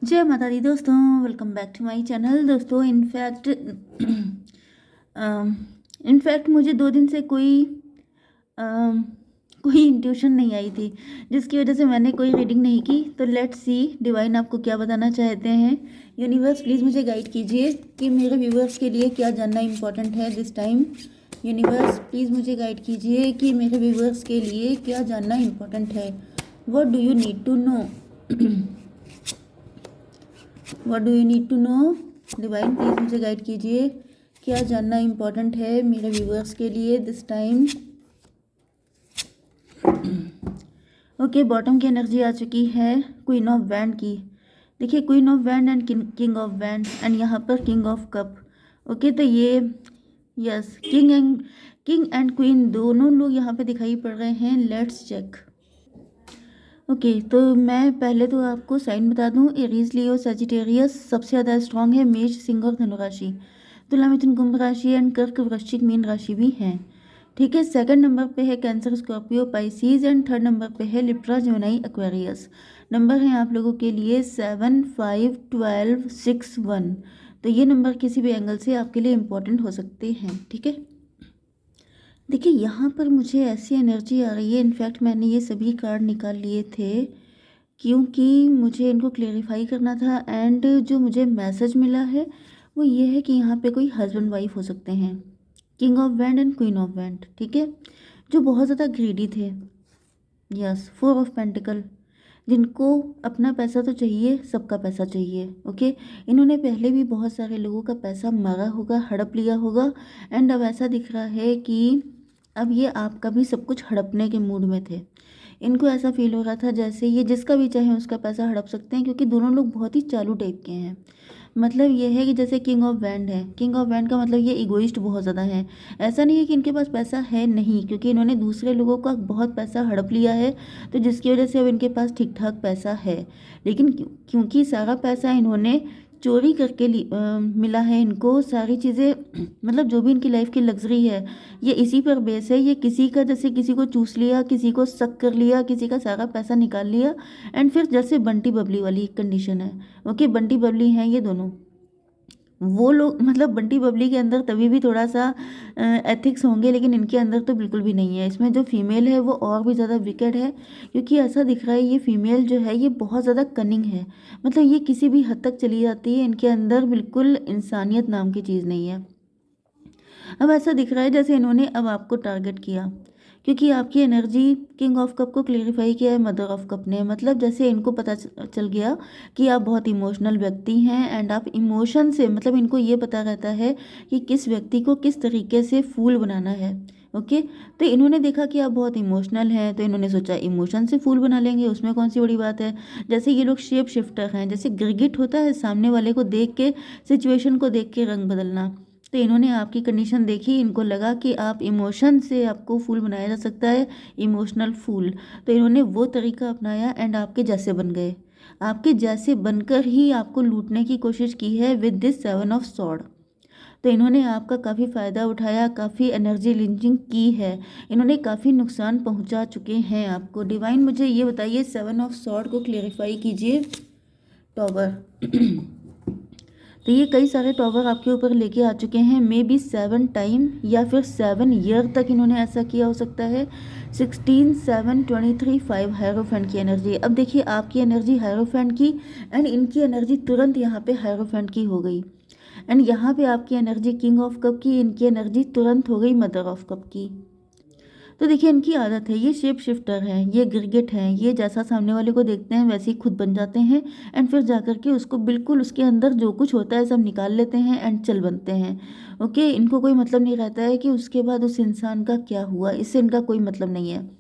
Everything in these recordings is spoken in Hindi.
जय माता दी दोस्तों, welcome back to my channel. दोस्तों इनफैक्ट मुझे 2 दिन से अम, कोई इंट्यूशन नहीं आई थी, जिसकी वजह से मैंने कोई रीडिंग नहीं की। तो लेट्स सी डिवाइन आपको क्या बताना चाहते हैं। यूनिवर्स प्लीज़ मुझे गाइड कीजिए कि मेरे व्यूवर्स के लिए क्या जानना इम्पोर्टेंट है दिस टाइम। यूनिवर्स प्लीज़ मुझे गाइड कीजिए कि मेरे व्यूवर्स के लिए क्या जानना इम्पोर्टेंट है। What do you need to know? What do you need to know? Divine please मुझे गाइड कीजिए, क्या जानना इम्पोर्टेंट है मेरे व्यूवर्स के लिए दिस टाइम। ओके, बॉटम की एनर्जी आ चुकी है क्वीन ऑफ वैंड की। देखिए, queen of wand and king of wand and यहाँ पर किंग ऑफ कप। ओके, तो ये यस किंग एंड क्वीन दोनों लोग यहाँ पे दिखाई पड़ रहे हैं। Let's check. ओके, तो मैं पहले तो आपको साइन बता दूं। एरीज, लियो, सजिटेरियस सबसे ज़्यादा स्ट्रांग है। मेष, सिंह और धनु राशि, तुला, मिथुन, कुंभ राशि एंड कर्क, वृश्चिक, मीन राशि भी हैं। ठीक है, सेकंड नंबर पे है cancer, Scorpio, Pisces and third number पे है लिब्रा, जेमिनी, एक्वेरियस। नंबर हैं आप लोगों के लिए 7, 5, 12, 6, 1। तो ये नंबर किसी भी एंगल से आपके लिए इम्पोर्टेंट हो सकते हैं। ठीक है, देखिए यहाँ पर मुझे ऐसी एनर्जी आ रही है। इनफैक्ट मैंने ये सभी कार्ड निकाल लिए थे क्योंकि मुझे इनको क्लेरिफाई करना था। एंड जो मुझे मैसेज मिला है वो ये है कि यहाँ पे कोई हस्बैंड वाइफ हो सकते हैं, king of wand and queen of wand. ठीक है, जो बहुत ज़्यादा ग्रीडी थे। यस, 4 ऑफ पेंटिकल, जिनको अपना पैसा तो चाहिए, सबका पैसा चाहिए। ओके, इन्होंने पहले भी बहुत सारे लोगों का पैसा मारा होगा, हड़प लिया होगा। एंड अब ऐसा दिख रहा है कि अब ये आपका भी सब कुछ हड़पने के मूड में थे। इनको ऐसा फील हो रहा था जैसे ये जिसका भी चाहे उसका पैसा हड़प सकते हैं, क्योंकि दोनों लोग बहुत ही चालू टाइप के हैं। मतलब ये है कि जैसे किंग ऑफ वैंड है, किंग ऑफ वैंड का मतलब ये इगोइस्ट बहुत ज़्यादा है। ऐसा नहीं है कि इनके पास पैसा है नहीं, क्योंकि इन्होंने दूसरे लोगों का बहुत पैसा हड़प लिया है, तो जिसकी वजह से अब इनके पास ठीक ठाक पैसा है। लेकिन क्योंकि सारा पैसा इन्होंने चोरी करके मिला है इनको, सारी चीज़ें मतलब जो भी इनकी लाइफ की लग्जरी है ये इसी पर बेस है। ये किसी का, जैसे किसी को चूस लिया, किसी को सक कर लिया, किसी का सारा पैसा निकाल लिया। एंड फिर जैसे बंटी बबली वाली कंडीशन है। ओके, बंटी बबली हैं ये दोनों। वो लोग मतलब बंटी बबली के अंदर तभी भी थोड़ा सा एथिक्स होंगे, लेकिन इनके अंदर तो बिल्कुल भी नहीं है। इसमें जो फीमेल है वो और भी ज़्यादा विकेड है, क्योंकि ऐसा दिख रहा है ये फीमेल जो है ये बहुत ज़्यादा कनिंग है। मतलब ये किसी भी हद तक चली जाती है, इनके अंदर बिल्कुल इंसानियत नाम की चीज़ नहीं है। अब ऐसा दिख रहा है जैसे इन्होंने अब आपको टारगेट किया, क्योंकि आपकी एनर्जी किंग ऑफ कप को क्लेरिफाई किया है मदर ऑफ कप ने। मतलब जैसे इनको पता चल गया कि आप बहुत इमोशनल व्यक्ति हैं। एंड आप इमोशन से, मतलब इनको ये पता रहता है कि किस व्यक्ति को किस तरीके से फूल बनाना है। ओके, तो इन्होंने देखा कि आप बहुत इमोशनल हैं, तो इन्होंने सोचा इमोशन से फूल बना लेंगे, उसमें कौन सी बड़ी बात है। जैसे ये लोग शेप शिफ्टर हैं, जैसे गिरगिट होता है सामने वाले को देख के, सिचुएशन को देख के रंग बदलना। तो इन्होंने आपकी कंडीशन देखी, इनको लगा कि आप इमोशन से आपको फूल बनाया जा सकता है, इमोशनल फूल। तो इन्होंने वो तरीका अपनाया एंड आपके जैसे बन गए। आपके जैसे बनकर ही आपको लूटने की कोशिश की है विद दिस 7 ऑफ सॉर्ड। तो इन्होंने आपका काफ़ी फ़ायदा उठाया, काफ़ी एनर्जी लिंचिंग की है, इन्होंने काफ़ी नुकसान पहुंचा चुके हैं आपको। डिवाइन मुझे ये बताइए, 7 ऑफ सॉर्ड को क्लेरिफाई कीजिए। टॉवर तो ये कई सारे टॉवर आपके ऊपर लेके आ चुके हैं। मे बी 7 टाइम या फिर 7 ईयर तक इन्होंने ऐसा किया हो सकता है। 16, 7, 23, 5 हायरोफेंट की एनर्जी। अब देखिए आपकी एनर्जी हायरोफेंट की एंड इनकी एनर्जी तुरंत यहाँ पे हायरोफेंट की हो गई। एंड यहाँ पे आपकी एनर्जी किंग ऑफ कप की, इनकी एनर्जी तुरंत हो गई मदर ऑफ कप की। तो देखिए इनकी आदत है, ये शेप शिफ्टर हैं, ये गिरगिट हैं, ये जैसा सामने वाले को देखते हैं वैसे ही खुद बन जाते हैं। एंड फिर जाकर के उसको बिल्कुल उसके अंदर जो कुछ होता है सब निकाल लेते हैं एंड चल बनते हैं। ओके, इनको कोई मतलब नहीं रहता है कि उसके बाद उस इंसान का क्या हुआ, इससे इनका कोई मतलब नहीं है।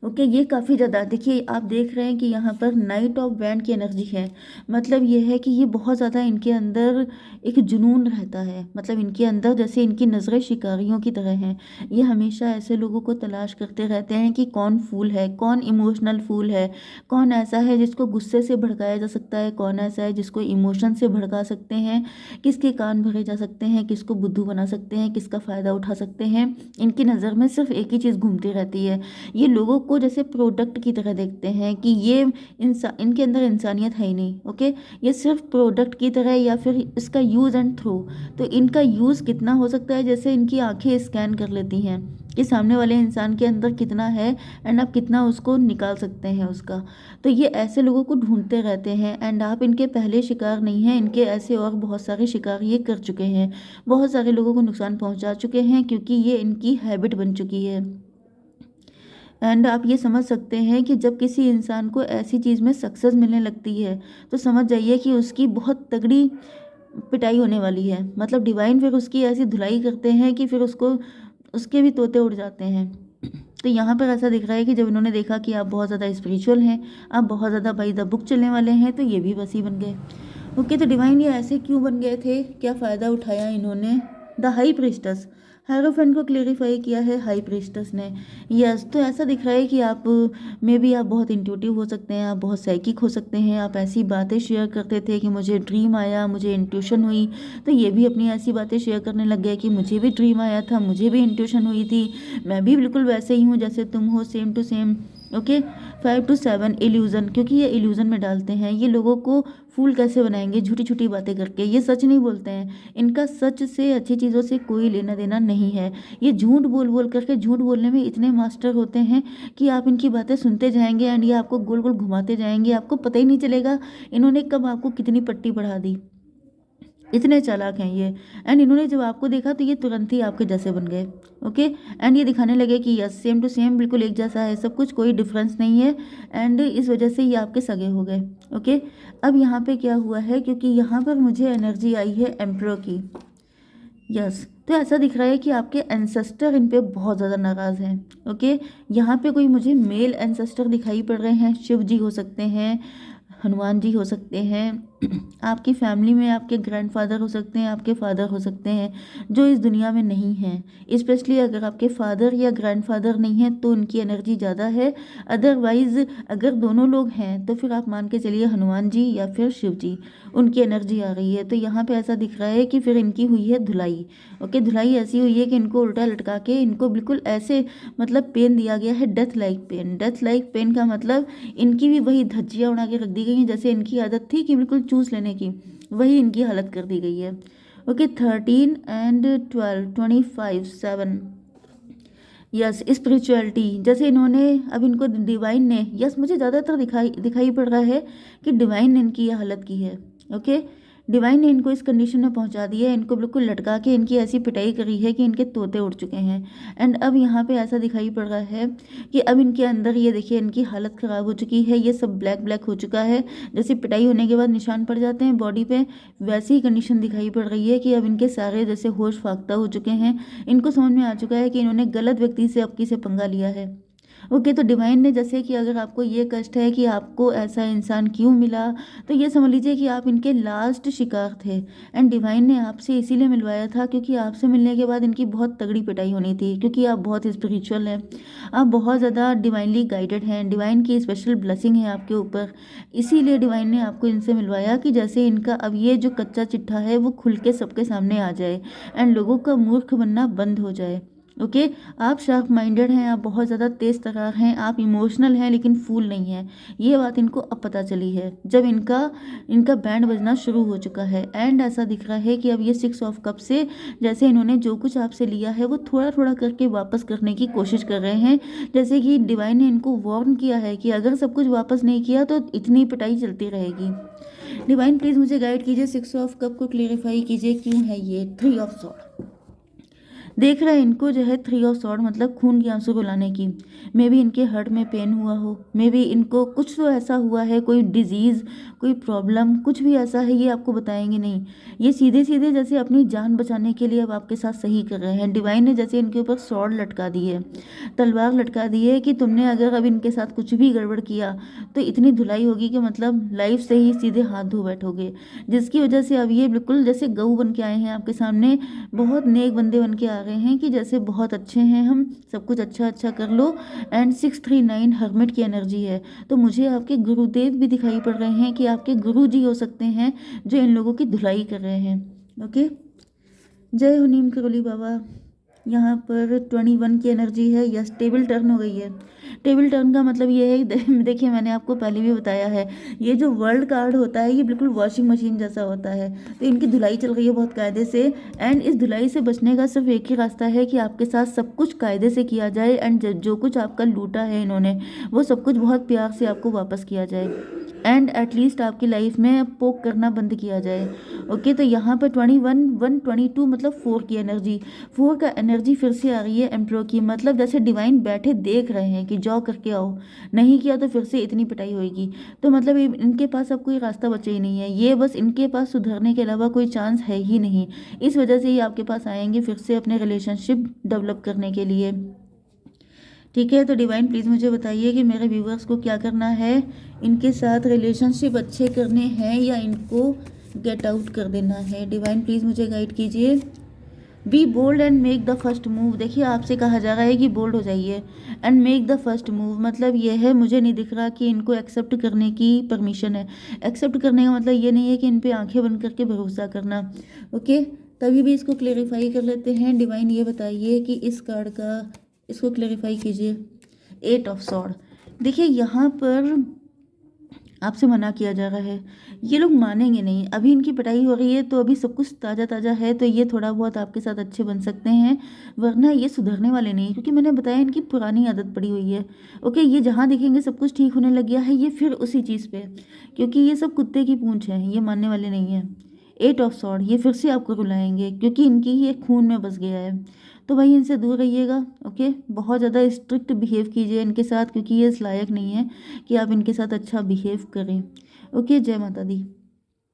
ओके, ये काफ़ी ज़्यादा, देखिए आप देख रहे हैं कि यहाँ पर नाइट ऑफ वैंड की एनर्जी है। मतलब ये है कि ये बहुत ज़्यादा इनके अंदर एक जुनून रहता है। मतलब इनके अंदर जैसे इनकी नज़रें शिकारियों की तरह हैं। ये हमेशा ऐसे लोगों को तलाश करते रहते हैं कि कौन फूल है, कौन इमोशनल फूल है, कौन ऐसा है जिसको गुस्से से भड़काया जा सकता है, कौन ऐसा है जिसको इमोशन से भड़का सकते हैं, किसके कान भरे जा सकते हैं, किसको बुद्धू बना सकते हैं, किसका फ़ायदा उठा सकते हैं। इनकी नज़र में सिर्फ एक ही चीज़ घूमती रहती है, ये लोगों को जैसे प्रोडक्ट की तरह देखते हैं कि ये इनके अंदर इंसानियत है ही नहीं। ओके, ये सिर्फ प्रोडक्ट की तरह या फिर इसका यूज़ एंड थ्रो। तो इनका यूज़ कितना हो सकता है, जैसे इनकी आंखें स्कैन कर लेती हैं कि सामने वाले इंसान के अंदर कितना है एंड आप कितना उसको निकाल सकते हैं उसका। तो ये ऐसे लोगों को ढूंढते रहते हैं एंड आप इनके पहले शिकार नहीं हैं, इनके ऐसे और बहुत सारे शिकार ये कर चुके हैं, बहुत सारे लोगों को नुकसान पहुंचा चुके हैं क्योंकि ये इनकी हैबिट बन चुकी है। एंड आप ये समझ सकते हैं कि जब किसी इंसान को ऐसी चीज़ में सक्सेस मिलने लगती है तो समझ जाइए कि उसकी बहुत तगड़ी पिटाई होने वाली है। मतलब डिवाइन फिर उसकी ऐसी धुलाई करते हैं कि फिर उसको उसके भी तोते उड़ जाते हैं। तो यहाँ पर ऐसा दिख रहा है कि जब इन्होंने देखा कि आप बहुत ज़्यादा स्पिरिचुअल हैं, आप बहुत ज़्यादा बाई द बुक चलने वाले हैं, तो ये भी वैसे ही बन गए। ओके, तो डिवाइन ये ऐसे क्यों बन गए थे, क्या फ़ायदा उठाया इन्होंने? द हाई प्रिस्टस, हायरोफेंट को क्लेरिफाई किया है हाई प्रिस्टस ने। यस, तो ऐसा दिख रहा है कि आप में भी आप बहुत इंट्यूटिव हो सकते हैं, आप बहुत साइकिक हो सकते हैं। आप ऐसी बातें शेयर करते थे कि मुझे ड्रीम आया, मुझे इंट्यूशन हुई, तो ये भी अपनी ऐसी बातें शेयर करने लग गए कि मुझे भी ड्रीम आया था, मुझे भी इंट्यूशन हुई थी, मैं भी बिल्कुल वैसे ही हूँ जैसे तुम हो, same to same. Okay, 5 to 7 illusion, क्योंकि ये इल्यूज़न में डालते हैं। ये लोगों को फूल कैसे बनाएंगे, झूठी झूठी बातें करके। ये सच नहीं बोलते हैं, इनका सच से, अच्छी चीज़ों से कोई लेना देना नहीं है। ये झूठ बोल बोल करके, झूठ बोलने में इतने मास्टर होते हैं कि आप इनकी बातें सुनते जाएंगे एंड ये आपको गोल गोल घुमाते जाएंगे, आपको पता ही नहीं चलेगा इन्होंने कब आपको कितनी पट्टी बढ़ा दी। इतने चालाक हैं ये। एंड इन्होंने जब आपको देखा तो ये तुरंत ही आपके जैसे बन गए। ओके, एंड ये दिखाने लगे कि यस, सेम टू सेम, बिल्कुल एक जैसा है सब कुछ, कोई डिफरेंस नहीं है। एंड इस वजह से ये आपके सगे हो गए। ओके, अब यहाँ पे क्या हुआ है, क्योंकि यहाँ पर मुझे एनर्जी आई है एम्परर की। यस, तो ऐसा दिख रहा है कि आपके एंसेस्टर इन पे बहुत ज़्यादा नाराज़ हैं। ओके, यहाँ पे कोई मुझे मेल एंसेस्टर दिखाई पड़ रहे हैं, शिव जी हो सकते हैं, हनुमान जी हो सकते हैं, आपकी फैमिली में आपके ग्रैंडफादर हो सकते हैं, आपके फादर हो सकते हैं जो इस दुनिया में नहीं हैं। स्पेशली अगर आपके फादर या ग्रैंडफादर नहीं हैं तो उनकी एनर्जी ज़्यादा है। अदरवाइज़ अगर दोनों लोग हैं तो फिर आप मान के चलिए हनुमान जी या फिर शिव जी, उनकी एनर्जी आ रही है। तो यहाँ पे ऐसा दिख रहा है कि फिर इनकी हुई है धुलाई। ओके, धुलाई ऐसी हुई है कि इनको उल्टा लटका के इनको बिल्कुल ऐसे मतलब पेन दिया गया है, death like pain. Death like pain का मतलब इनकी भी वही धज्जियाँ उड़ा के रख दी गई हैं, जैसे इनकी आदत थी कि बिल्कुल चूस लेने की, वही इनकी हालत कर दी गई है। Okay, 13 and 12, 25, 7। यस, स्पिरिचुअलिटी, जैसे इन्होंने अब इनको डिवाइन ने, यस मुझे ज़्यादातर दिखाई पड़ रहा है कि डिवाइन ने इनकी यह हालत की है। ओके, डिवाइन ने इनको इस कंडीशन में पहुंचा दिया है, इनको बिल्कुल लटका के इनकी ऐसी पिटाई करी है कि इनके तोते उड़ चुके हैं। एंड अब यहाँ पे ऐसा दिखाई पड़ रहा है कि अब इनके अंदर ये देखिए इनकी हालत ख़राब हो चुकी है, ये सब ब्लैक ब्लैक हो चुका है, जैसे पिटाई होने के बाद निशान पड़ जाते हैं बॉडी पे, वैसी ही कंडीशन दिखाई पड़ रही है कि अब इनके सारे जैसे होश फाख्ता हो चुके हैं। इनको समझ में आ चुका है कि इन्होंने गलत व्यक्ति से आपकी से पंगा लिया है। ओके, तो डिवाइन ने जैसे कि अगर आपको ये कष्ट है कि आपको ऐसा इंसान क्यों मिला, तो ये समझ लीजिए कि आप इनके लास्ट शिकार थे। एंड डिवाइन ने आपसे इसीलिए मिलवाया था क्योंकि आपसे मिलने के बाद इनकी बहुत तगड़ी पिटाई होनी थी, क्योंकि आप बहुत स्पिरिचुअल हैं, आप बहुत ज़्यादा डिवाइनली गाइडेड हैं, डिवाइन की स्पेशल ब्लेसिंग है आपके ऊपर। इसीलिए डिवाइन ने आपको इनसे मिलवाया कि जैसे इनका अब ये जो कच्चा चिट्ठा है वो खुल के सबके सामने आ जाए एंड लोगों का मूर्ख बनना बंद हो जाए। ओके, आप शार्प माइंडेड हैं, आप बहुत ज़्यादा तेज़ तर्रार हैं, आप इमोशनल हैं लेकिन फूल नहीं हैं। ये बात इनको अब पता चली है जब इनका बैंड बजना शुरू हो चुका है। एंड ऐसा दिख रहा है कि अब ये 6 ऑफ कप से जैसे इन्होंने जो कुछ आपसे लिया है वो थोड़ा थोड़ा करके वापस करने की कोशिश कर रहे हैं। जैसे कि डिवाइन ने इनको वार्न किया है कि अगर सब कुछ वापस नहीं किया तो इतनी पिटाई चलती रहेगी। डिवाइन प्लीज़ मुझे गाइड कीजिए, 6 ऑफ कप को क्लेरिफाई कीजिए क्यों है ये 3 ऑफ सॉर्ड। देख रहे हैं इनको जो है 3 ऑफ सॉर्ड मतलब खून के आंसू रुलाने की। मे बी इनके हार्ट में पेन हुआ हो, मे बी इनको कुछ तो ऐसा हुआ है, कोई डिजीज़, कोई प्रॉब्लम, कुछ भी ऐसा है, ये आपको बताएंगे नहीं। ये सीधे सीधे जैसे अपनी जान बचाने के लिए अब आपके साथ सही कर रहे हैं। डिवाइन ने जैसे इनके ऊपर सॉर्ड लटका दी है, तलवार लटका दी है कि तुमने अगर अब इनके साथ कुछ भी गड़बड़ किया तो इतनी धुलाई होगी कि मतलब लाइफ से ही सीधे हाथ धो बैठोगे, जिसकी वजह से अब ये बिल्कुल जैसे गऊ बन के आए हैं आपके सामने, बहुत नेक बंदे बन के आ रहे हैं कि जैसे बहुत अच्छे हैं हम, सब कुछ अच्छा अच्छा कर लो। एंड 639 हर्मिट की एनर्जी है, तो मुझे आपके गुरुदेव भी दिखाई पड़ रहे हैं कि आपके गुरु जी हो सकते हैं जो इन लोगों की धुलाई कर रहे हैं। ओके, जय हो नीम करोली बाबा, यहाँ पर 21 की एनर्जी है। यस, टेबल टर्न हो गई है। टेबल टर्न का मतलब ये है देखिए मैंने आपको पहले भी बताया है, ये जो वर्ल्ड कार्ड होता है ये बिल्कुल वॉशिंग मशीन जैसा होता है। तो इनकी धुलाई चल रही है बहुत कायदे से, एंड इस धुलाई से बचने का सिर्फ एक ही रास्ता है कि आपके साथ सब कुछ कायदे से किया जाए, एंड जो कुछ आपका लूटा है इन्होंने वो सब कुछ बहुत प्यार से आपको वापस किया जाए, एंड एटलीस्ट आपकी लाइफ में पोक करना बंद किया जाए। ओके, तो यहाँ पर 21 122 मतलब 4 की एनर्जी, 4 का एनर्जी फिर से आ रही है एम्प्रो की। मतलब जैसे डिवाइन बैठे देख रहे हैं कि जाओ करके आओ, नहीं किया तो फिर से इतनी पिटाई होगी। तो मतलब इनके पास अब कोई रास्ता बचा ही नहीं है, ये बस इनके पास सुधरने के अलावा कोई चांस है ही नहीं। इस वजह से ये आपके पास आएंगे फिर से अपने रिलेशनशिप डेवलप करने के लिए। ठीक है, तो डिवाइन प्लीज़ मुझे बताइए कि मेरे व्यूवर्स को क्या करना है, इनके साथ रिलेशनशिप अच्छे करने हैं या इनको गेट आउट कर देना है। डिवाइन प्लीज़ मुझे गाइड कीजिए। Be bold and make the first move. देखिए आपसे कहा जा रहा है कि बोल्ड हो जाइए and make the first move. मतलब ये है, मुझे नहीं दिख रहा कि इनको एक्सेप्ट करने की परमिशन है। एक्सेप्ट करने का मतलब ये नहीं है कि इन पे आंखें बंद करके भरोसा करना। ओके, तभी भी इसको क्लेरिफाई कर लेते हैं। डिवाइन ये बताइए कि इस कार्ड का इसको क्लेरिफाई कीजिए। 8 ऑफ सॉर्ड। देखिए यहाँ पर आपसे मना किया जा रहा है, ये लोग मानेंगे नहीं। अभी इनकी पिटाई हो रही है तो अभी सब कुछ ताज़ा ताज़ा है, तो ये थोड़ा बहुत आपके साथ अच्छे बन सकते हैं, वरना ये सुधरने वाले नहीं, क्योंकि मैंने बताया इनकी पुरानी आदत पड़ी हुई है। ओके, ये जहाँ देखेंगे सब कुछ ठीक होने लग गया है, ये फिर उसी चीज़ पे, क्योंकि ये सब कुत्ते की पूंछ है, ये मानने वाले नहीं है। 8 ऑफ सॉर्ड, ये फिर से आपको रुलाएंगे क्योंकि इनकी ये खून में बस गया है। तो भाई इनसे दूर रहिएगा। ओके, बहुत ज़्यादा स्ट्रिक्ट बिहेव कीजिए इनके साथ, क्योंकि ये इस लायक नहीं है कि आप इनके साथ अच्छा बिहेव करें। ओके, जय माता दी।